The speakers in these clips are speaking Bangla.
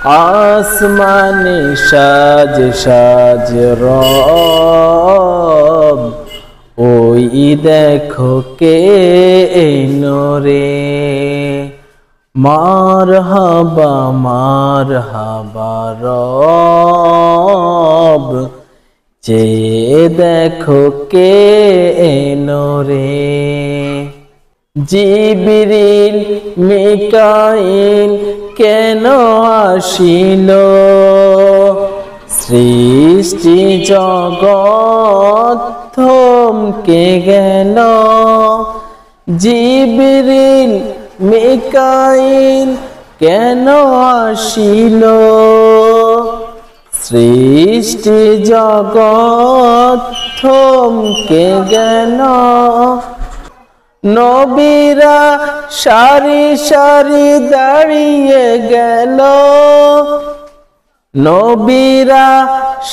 আসমানে সাজ সাজ রব, ওই দেখো কে এলো রে। মারহাবা মারহাবা রব, চেয়ে দেখো কে এলো রে। জিবরিল মিকাইল কেন আসিল, সৃষ্টি জগৎ থমকে গেল। জিবরিল মিকাইল কেন আসিল, সৃষ্টি জগৎ থমকে গেল। নবীরা সারি সারি দাঁড়িয়ে গেল, নবীরা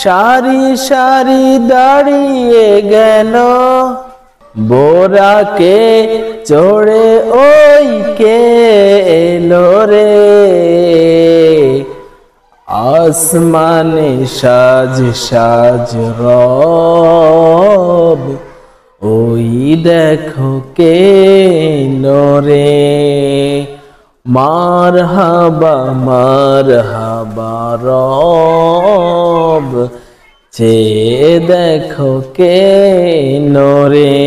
সারি সারি দাঁড়িয়ে গেল। বোরাকে চড়ে ওই কে এলো রে। আসমানে সাজ সাজ রব, ওই দেখো কে এলো রে। মারহাবা মারহাবা রব, চেয়ে দেখো কে এলো রে।